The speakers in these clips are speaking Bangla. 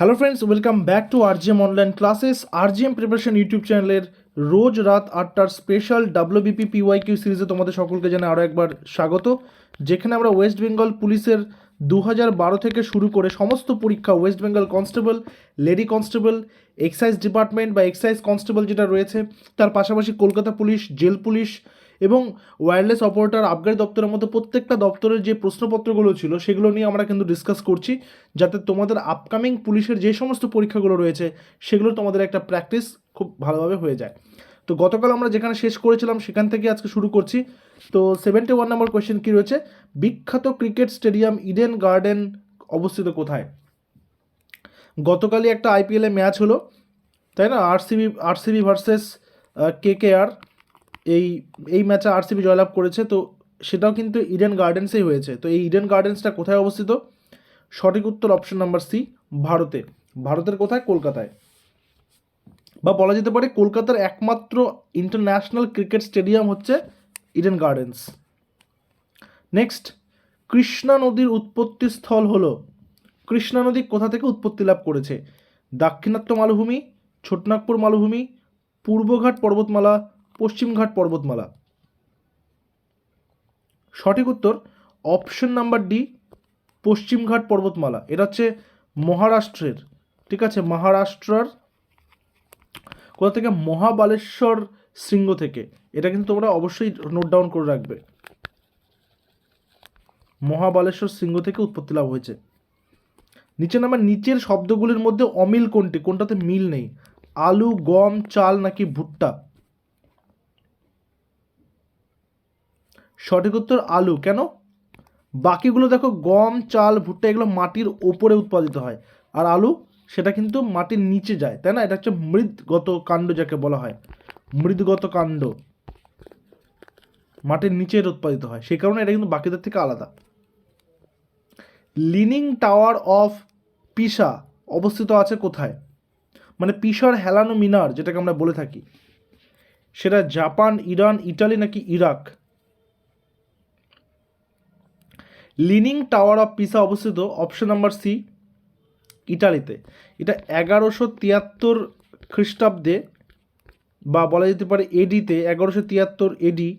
Hello friends, welcome back to RGM online classes. RGM preparation YouTube চ্যানেলের রোজ রাত 8টার স্পেশাল ডাব্লিউবিপি পিওয়াইকিউ সিরিজে তোমাদের সকলকে জানাই আরও একবার স্বাগত, যেখানে আমরা ওয়েস্ট বেঙ্গল পুলিশের 2012 থেকে শুরু করে সমস্ত পরীক্ষা, West Bengal constable, lady constable, excise department বা এক্সাইজ কনস্টেবল যেটা রয়েছে, তার পাশাপাশি কলকাতা পুলিশ, জেল পুলিশ এবং ওয়্যারলেস অপারেটর, আবগারি দপ্তরের মতো প্রত্যেকটা দপ্তরের যে প্রশ্নপত্রগুলো ছিল সেগুলো নিয়ে আমরা কিন্তু ডিসকাস করছি, যাতে তোমাদের আপকামিং পুলিশের যে সমস্ত পরীক্ষাগুলো রয়েছে সেগুলো তোমাদের একটা প্র্যাকটিস খুব ভালোভাবে হয়ে যায়। তো গতকাল আমরা যেখানে শেষ করেছিলাম সেখান থেকে আজকে শুরু করছি। তো 71 নম্বর কোয়েশ্চেন কী রয়েছে? বিখ্যাত ক্রিকেট স্টেডিয়াম ইডেন গার্ডেন অবস্থিত কোথায়? গতকালই একটা আইপিএলে ম্যাচ হলো, তাই না? RCB versus KKR. এই ম্যাচে আরসিবি জয়লাভ করেছে, তো সেটাও কিন্তু ইডেন গার্ডেন্সেই হয়েছে। তো এই ইডেন গার্ডেন্সটা কোথায় অবস্থিত? সঠিক উত্তর অপশন নাম্বার সি, ভারতে। ভারতের কোথায়? কলকাতায়, বা বলা যেতে পারে কলকাতার একমাত্র ইন্টারন্যাশনাল ক্রিকেট স্টেডিয়াম হচ্ছে ইডেন গার্ডেন্স। নেক্সট, কৃষ্ণা নদীর উৎপত্তি স্থল হলো? কৃষ্ণা নদী কোথা থেকে উৎপত্তি লাভ করেছে? দাক্ষিণাত্য মালভূমি, ছোটনাগপুর মালভূমি, পূর্বঘাট পর্বতমালা, পশ্চিমঘাট পর্বতমালা। সঠিক উত্তর অপশন নাম্বার ডি, পশ্চিমঘাট পর্বতমালা। এটা হচ্ছে মহারাষ্ট্রের, ঠিক আছে, মহারাষ্ট্রের কোথা থেকে? মহাবালেশ্বর শৃঙ্গ থেকে। এটা কিন্তু তোমরা অবশ্যই নোট ডাউন করে রাখবে, মহাবালেশ্বর শৃঙ্গ থেকে উৎপত্তি লাভ হয়েছে। নিচের শব্দগুলির মধ্যে অমিল কোনটি? কোনটাতে মিল নেই? আলু, গম, চাল নাকি ভুট্টা? সঠিক উত্তর আলু। কেন? বাকিগুলো দেখো, গম, চাল, ভুট্টা এগুলো মাটির ওপরে উৎপাদিত হয়, আর আলু সেটা কিন্তু মাটির নিচে যায়, তাই না? এটা হচ্ছে মৃদগত কাণ্ড, যাকে বলা হয় মৃদগত কাণ্ড, মাটির নিচে এটা উৎপাদিত হয়, সেই কারণে এটা কিন্তু বাকিদের থেকে আলাদা। লিনিং টাওয়ার অফ পিসা অবস্থিত আছে কোথায়? মানে পিসার হেলানো মিনার যেটাকে আমরা বলে থাকি, সেটা জাপান, ইরান, ইটালি নাকি ইরাক? লিনিং টাওয়ার অফ পিসা অবস্থিত অপশন নাম্বার সি, ইটালিতে। এটা 1173 খ্রিস্টাব্দে, বা বলা যেতে পারে এডিতে, 1173 এডি,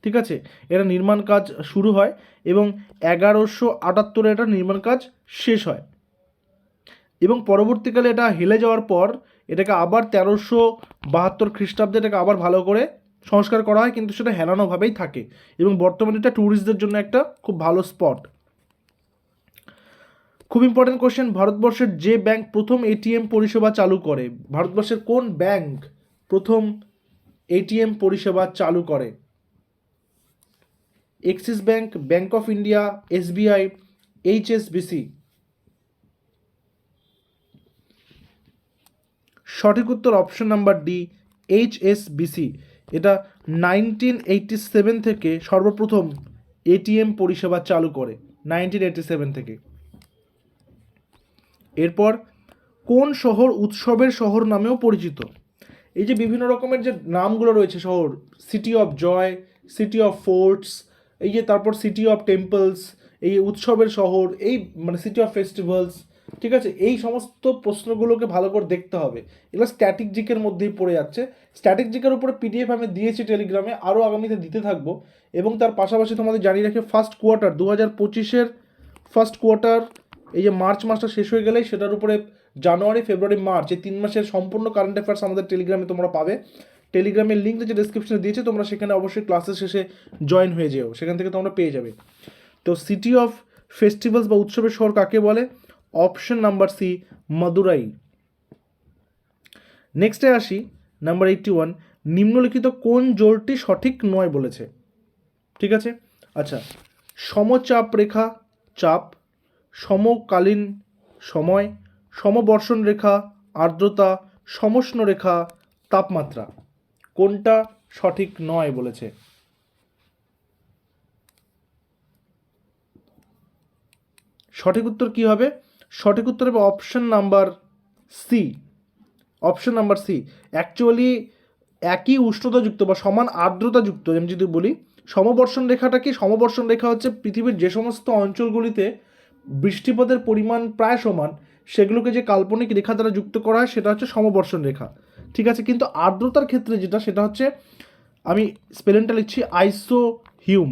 ঠিক আছে, এটা নির্মাণ কাজ শুরু হয় এবং 1178 এটা নির্মাণ কাজ শেষ হয়, এবং পরবর্তীকালে এটা হেলে যাওয়ার পর এটাকে আবার 1372 খ্রিস্টাব্দে এটাকে আবার ভালো করে সংস্কার করা হয়, কিন্তু সেটা হেলানোভাবেই থাকে, এবং বর্তমানে এটা ট্যুরিস্টদের জন্য একটা খুব ভালো স্পট। খুব ইম্পর্টেন্ট কোশ্চেন, ভারতবর্ষের যে ব্যাংক প্রথম এটিএম পরিষেবা চালু করে? ভারতবর্ষের কোন ব্যাংক প্রথম এটিএম পরিষেবা চালু করে? Axis bank, bank of India, SBI, HSBC? সঠিক উত্তর অপশন নাম্বার ডি, এইচএসবিসি। এটা 1987 থেকে সর্বপ্রথম এটিএম পরিষেবা চালু করে, 1987 থেকে। এরপর, কোন শহর উৎসবের শহর নামেও পরিচিত? এই যে বিভিন্ন রকমের যে নামগুলো রয়েছে শহর, city of joy, city of forts, এই যে তারপর সিটি অফ টেম্পলস, এই উৎসবের শহর, এই মানে সিটি অফ ফেস্টিভ্যালস, ঠিক আছে, এই সমস্ত প্রশ্নগুলোকে ভালো করে দেখতে হবে। এগুলো স্ট্যাটিক জিকের মধ্যেই পড়ে যাচ্ছে। স্ট্যাটিক জিকের উপরে পিডিএফ আমি দিয়েছি টেলিগ্রামে, আরও আগামীতে দিতে থাকবো। এবং তার পাশাপাশি তোমাদের জানিয়ে রাখি, ফার্স্ট কোয়ার্টার 2025-এর ফার্স্ট কোয়ার্টার, এই যে মার্চ মাসটা শেষ হয়ে গেলেই সেটার উপরে জানুয়ারি, ফেব্রুয়ারি, মার্চ এই 3 মাসের সম্পূর্ণ কারেন্ট অ্যাফেয়ার্স আমাদের টেলিগ্রামে তোমরা পাবে। টেলিগ্রামের লিঙ্ক যে ডেসক্রিপশনে দিয়েছে, তোমরা সেখানে অবশ্যই ক্লাসের শেষে জয়েন হয়ে যেও, সেখান থেকে তোমরা পেয়ে যাবে। তো সিটি অফ ফেস্টিভ্যালস বা উৎসবের শহর কাকে বলে? Option number C, Madurai. নেক্সটে আসি, নাম্বার 81, নিম্নলিখিত কোন জোরটি সঠিক নয় বলেছে? ঠিক আছে, আচ্ছা, সমচাপ রেখা চাপ, সমকালীন সময়, সমবর্ষণ রেখা আর্দ্রতা, সমষ্ণ রেখা তাপমাত্রা। কোনটা সঠিক নয় বলেছে? সঠিক উত্তর কি হবে? সঠিক উত্তর হবে option number C, option number C. Actually একই উষ্ণতাযুক্ত বা সমান আর্দ্রতাযুক্ত, আমি যদি বলি সমবর্ষণ রেখাটা কি, সমবর্ষণ রেখা হচ্ছে পৃথিবীর যে সমস্ত অঞ্চলগুলিতে বৃষ্টিপাতের পরিমাণ প্রায় সমান, সেগুলোকে যে কাল্পনিক রেখা দ্বারা যুক্ত করা হয় সেটা হচ্ছে সমবর্ষণ রেখা, ঠিক আছে। কিন্তু আর্দ্রতার ক্ষেত্রে যেটা, সেটা হচ্ছে, আমি স্পেলিংটা লিখছি আইসোহিউম,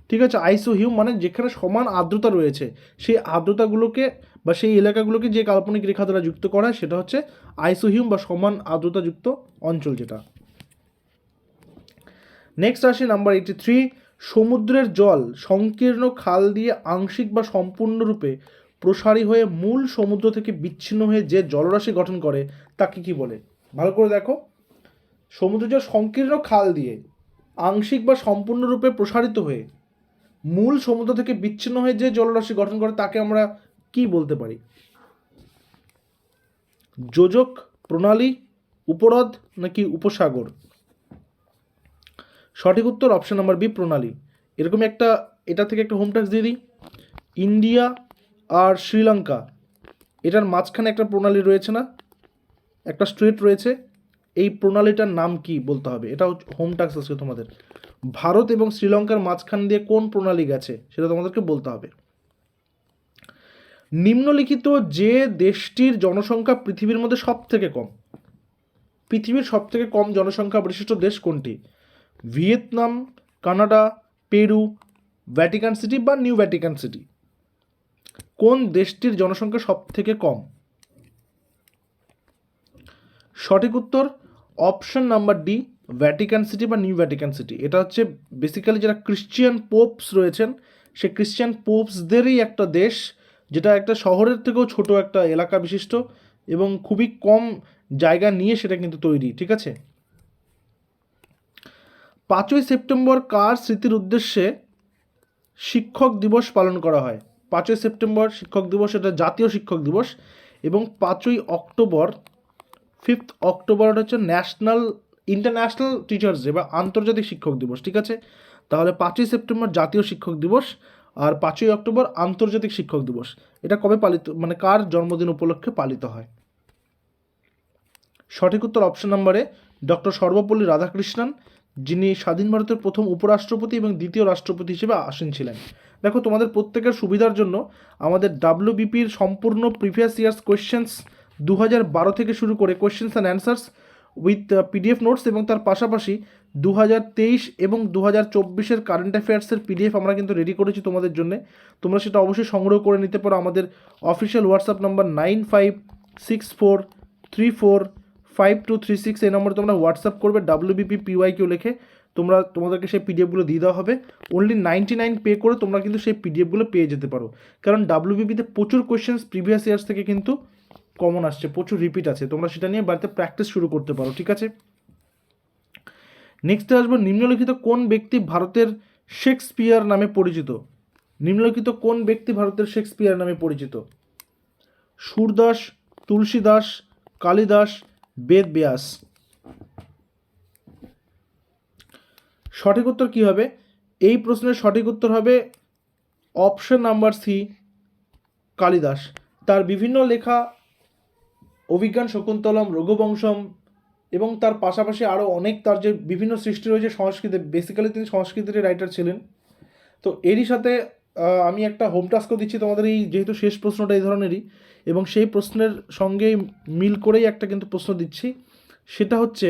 ঠিক আছে। আইসোহিউম মানে যেখানে সমান আর্দ্রতা রয়েছে, সেই আর্দ্রতাগুলোকে বা সেই এলাকাগুলোকে যে কাল্পনিক রেখা দ্বারা যুক্ত করা হয় সেটা হচ্ছে আইসোহিউম বা সমান আর্দ্রতাযুক্ত অঞ্চল যেটা। নেক্সট আসি নাম্বার 83, সমুদ্রের জল সংকীর্ণ খাল দিয়ে আংশিক বা সম্পূর্ণরূপে প্রসারী হয়ে মূল সমুদ্র থেকে বিচ্ছিন্ন হয়ে যে জলরাশি গঠন করে তাকে কি বলে? ভালো করে দেখো, সমুদ্রের জল সংকীর্ণ খাল দিয়ে আংশিক বা সম্পূর্ণরূপে প্রসারিত হয়ে মূল সমুদ্র থেকে বিচ্ছিন্ন হয়ে যে জলরাশি গঠন করে তাকে আমরা কি বলতে পারি? যোজক, প্রণালী, উপহ্রদ নাকি উপসাগর? সঠিক উত্তর অপশন নাম্বার বি, প্রণালী। এরকমই একটা, এটা থেকে একটা হোম টাস্ক দিয়ে দিই। ইন্ডিয়া আর শ্রীলঙ্কা, এটার মাঝখানে একটা প্রণালী রয়েছে না, একটা স্ট্রেট রয়েছে, এই প্রণালীটার নাম কি বলতে হবে, এটা হোম টাস্ক আছে তোমাদের। ভারত এবং শ্রীলঙ্কার মাঝখান দিয়ে কোন প্রণালী গেছে সেটা তোমাদেরকে বলতে হবে। নিম্নলিখিত যে দেশটির জনসংখ্যা পৃথিবীর মধ্যে সব থেকে কম, পৃথিবীর সব থেকে কম জনসংখ্যা বিশিষ্ট দেশ কোনটি? Vietnam, Canada, Peru, Vatican city বা নিউ ভ্যাটিকান সিটি? কোন দেশটির জনসংখ্যা সব থেকে কম? সঠিক উত্তর option number D, Vatican city বা নিউ ভ্যাটিকান সিটি। এটা হচ্ছে বেসিক্যালি যারা ক্রিশ্চিয়ান পোপস রয়েছেন, সে ক্রিশ্চিয়ান পোপসদেরই একটা দেশ, যেটা একটা শহরের থেকেও ছোট একটা এলাকা বিশিষ্ট এবং খুবই কম জায়গা নিয়ে সেটা কিন্তু তৈরি, ঠিক আছে। 5ই সেপ্টেম্বর কার স্মৃতির উদ্দেশ্যে শিক্ষক দিবস পালন করা হয়? 5ই সেপ্টেম্বর শিক্ষক দিবস, এটা জাতীয় শিক্ষক দিবস। এবং 5ই অক্টোবর, 5th অক্টোবর হচ্ছে ইন্টারন্যাশনাল টিচার্স ডে বা আন্তর্জাতিক শিক্ষক দিবস, ঠিক আছে। তাহলে 5ই সেপ্টেম্বর জাতীয় শিক্ষক দিবস আর 5ই অক্টোবর আন্তর্জাতিক শিক্ষক দিবস। এটা কবে পালিত, মানে কার জন্মদিন উপলক্ষে পালিত হয়? সঠিক উত্তর অপশন নাম্বারে ডক্টর সর্বপল্লী রাধাকৃষ্ণন, যিনি স্বাধীন ভারতের প্রথম উপরাষ্ট্রপতি এবং দ্বিতীয় রাষ্ট্রপতি হিসেবে আসীন ছিলেন। দেখো, তোমাদের প্রত্যেকের সুবিধার জন্য আমাদের ডাব্লিউবিপির সম্পূর্ণ প্রিভিয়াস ইয়ার্স কোয়েশ্চেন্স 2012 থেকে শুরু করে questions and answers with PDF notes এবং তার পাশাপাশি 2023 এবং 2024-এর কারেন্ট অ্যাফেয়ার্সের পিডিএফ আমরা কিন্তু রেডি করেছি তোমাদের জন্য। তোমরা সেটা অবশ্যই সংগ্রহ করে নিতে পারো আমাদের অফিসিয়াল হোয়াটসঅ্যাপ নাম্বার 9564345236, এই নম্বরে তোমরা হোয়াটসঅ্যাপ করবে, ডাব্লিউবিপি পিওয়াইকিউ লিখে তোমাদেরকে সেই পিডিএফগুলো দিয়ে দেওয়া হবে। অনলি 99 পে করে তোমরা কিন্তু সেই পিডিএফগুলো পেয়ে যেতে পারো, কারণ ডাব্লিউবিপিতে প্রচুর কোয়েশ্চেন্স প্রিভিয়াস ইয়ার্স থেকে কিন্তু কমন আসছে, প্রচুর রিপিট আছে, তোমরা সেটা নিয়ে বাড়িতে প্র্যাকটিস শুরু করতে পারো, ঠিক আছে। নেক্সটে আসবো, নিম্নলিখিত কোন ব্যক্তি ভারতের শেক্সপিয়ার নামে পরিচিত? নিম্নলিখিত কোন ব্যক্তি ভারতের শেক্সপিয়ার নামে পরিচিত? সুরদাস, তুলসীদাস, কালিদাস, বেদব্যাস? সঠিক উত্তর কি হবে? এই প্রশ্নের সঠিক উত্তর হবে অপশন নাম্বার সি, কালিদাস। তার বিভিন্ন লেখা অভিজ্ঞান শকুন্তলম, রঘুবংশম এবং তার পাশাপাশি আরও অনেক তার যে বিভিন্ন সৃষ্টি রয়েছে সংস্কৃতে, বেসিক্যালি তিনি সংস্কৃতেরই রাইটার ছিলেন। তো এরই সাথে আমি একটা হোম টাস্কও দিচ্ছি তোমাদের, এই যেহেতু শেষ প্রশ্নটা এই ধরনেরই এবং সেই প্রশ্নের সঙ্গেই মিল করেই একটা কিন্তু প্রশ্ন দিচ্ছি, সেটা হচ্ছে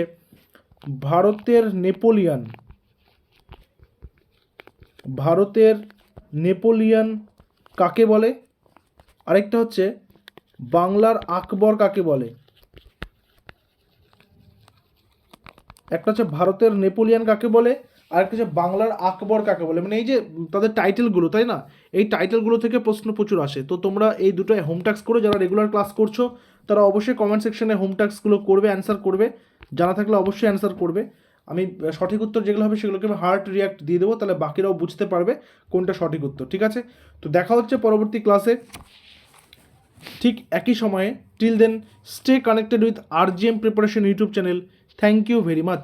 ভারতের নেপোলিয়ন কাকে বলে? আরেকটা হচ্ছে বাংলার আকবর কাকে বলে? একটা হচ্ছে ভারতের নেপোলিয়ন কাকে বলে, আর একটা হচ্ছে বাংলার আকবর কাকে বলে। মানে এই যে তাদের টাইটেলগুলো, তাই না, এই টাইটেলগুলো থেকে প্রশ্ন প্রচুর আসে। তো তোমরা এই দুটোই হোম টাস্ক করে, যারা রেগুলার ক্লাস করছো তারা অবশ্যই কমেন্ট সেকশনে হোম টাস্কগুলো করবে, অ্যান্সার করবে, জানা থাকলে অবশ্যই অ্যান্সার করবে। আমি সঠিক উত্তর যেগুলো হবে সেগুলোকে আমি হার্ট রিয়াক্ট দিয়ে দেবো, তাহলে বাকিরাও বুঝতে পারবে কোনটা সঠিক উত্তর, ঠিক আছে। তো দেখা হচ্ছে পরবর্তী ক্লাসে ঠিক একই সময়ে। Till then stay connected with RGM preparation YouTube channel. Thank you very much.